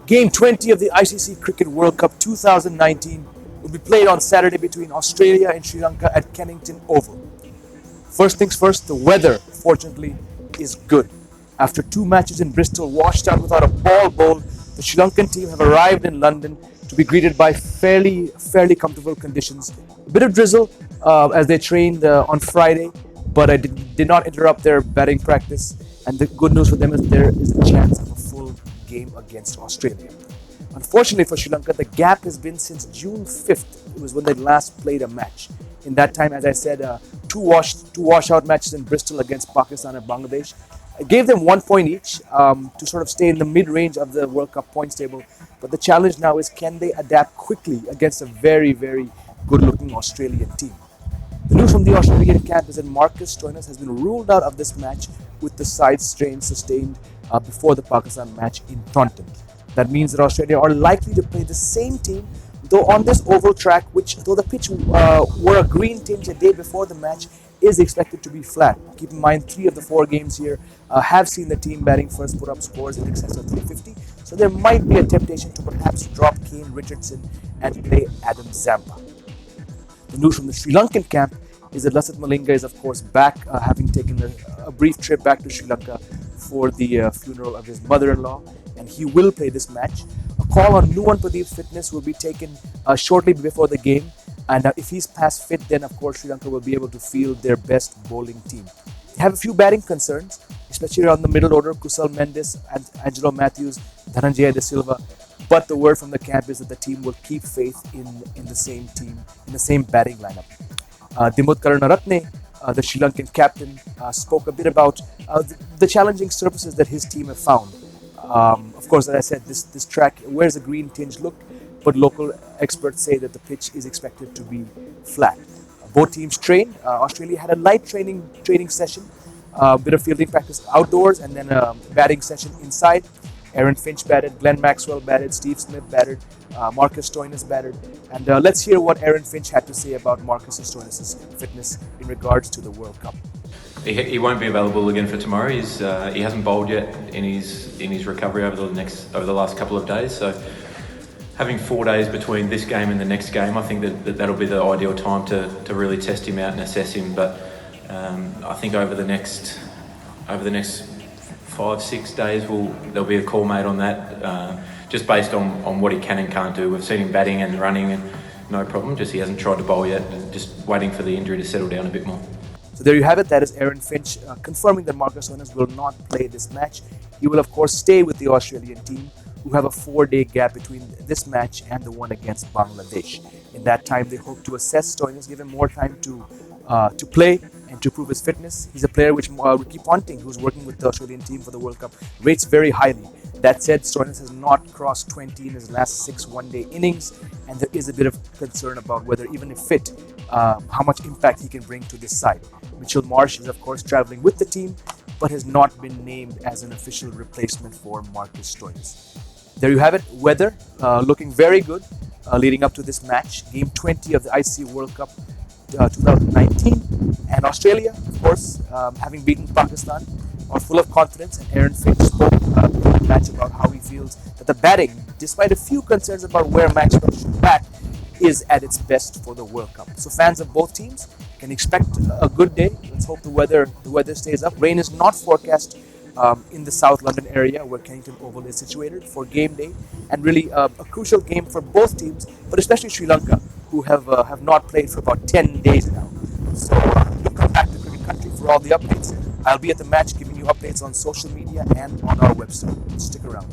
Game 20 of the ICC Cricket World Cup 2019 will be played on Saturday between Australia and Sri Lanka at Kennington Oval. First things first, the weather, fortunately, is good. After two matches in Bristol washed out without a ball bowled, the Sri Lankan team have arrived in London to be greeted by fairly comfortable conditions. A bit of drizzle as they trained on Friday, but it did not interrupt their batting practice. And the good news for them is there is a chance of a full game against Australia. Unfortunately for Sri Lanka, the gap has been since June 5th. It was when they last played a match. In that time, as I said, two washout matches in Bristol against Pakistan and Bangladesh. It gave them 1 point each to sort of stay in the mid-range of the World Cup points table. But the challenge now is, can they adapt quickly against a very good-looking Australian team? The news from the Australian camp is that Marcus Stoinis has been ruled out of this match with the side strain sustained before the Pakistan match in Taunton. That means that Australia are likely to play the same team, though on this oval track, which, though the pitch wore a green tinge a day before the match, is expected to be flat. Keep in mind, 3 of the 4 games here have seen the team batting first put up scores in excess of 350, so there might be a temptation to perhaps drop Kane Richardson and play Adam Zampa. The news from the Sri Lankan camp is that Lasith Malinga is, of course, back, having taken a brief trip back to Sri Lanka for the funeral of his mother-in-law, and he will play this match. A call on Nuwan Pradeep's fitness will be taken shortly before the game, and if he's past fit, then of course Sri Lanka will be able to field their best bowling team. They have a few batting concerns, especially around the middle order: Kusal Mendes, Angelo Matthews, Dhananjaya De Silva. But the word from the camp is that the team will keep faith in the same team, in the same batting lineup. Dimut Karunaratne, the Sri Lankan captain, spoke a bit about the challenging surfaces that his team have found. Of course, as I said, this track wears a green tinge look, but local experts say that the pitch is expected to be flat. Both teams trained. Australia had a light training session, a bit of fielding practice outdoors, and then a batting session inside. Aaron Finch batted, Glenn Maxwell batted, Steve Smith batted, Marcus Stoinis batted. And let's hear what Aaron Finch had to say about Marcus Stoinis' fitness in regards to the World Cup. He won't be available again for tomorrow. He hasn't bowled yet in his recovery over the last couple of days. So having 4 days between this game and the next game, I think that'll be the ideal time to really test him out and assess him. But I think over the next 5-6 days, there'll be a call made on that, just based on what he can and can't do. We've seen him batting and running, and no problem. Just he hasn't tried to bowl yet, and just waiting for the injury to settle down a bit more. So there you have it. That is Aaron Finch confirming that Marcus Stoinis will not play this match. He will, of course, stay with the Australian team, who have a 4-day gap between this match and the one against Bangladesh. In that time, they hope to assess Stoinis, give him more time to play and to prove his fitness. He's a player which Ricky Ponting, who's working with the Australian team for the World Cup, rates very highly. That said, Stoinis has not crossed 20 in his last 6 one-day innings, and there is a bit of concern about whether, even if fit, how much impact he can bring to this side. Mitchell Marsh is, of course, travelling with the team, but has not been named as an official replacement for Marcus Stoinis. There you have it. Weather looking very good leading up to this match. Game 20 of the ICC World Cup 2019. And Australia, of course, having beaten Pakistan, are full of confidence. And Aaron Finch spoke during the match about how he feels that the batting, despite a few concerns about where Maxwell should bat, is at its best for the World Cup. So fans of both teams can expect a good day. Let's hope the weather stays up. Rain is not forecast in the South London area where Kennington Oval is situated for game day, and really a crucial game for both teams, but especially Sri Lanka, who have not played for about 10 days now. So do come back to Cricket Country for all the updates. I'll be at the match giving you updates on social media and on our website. Stick around.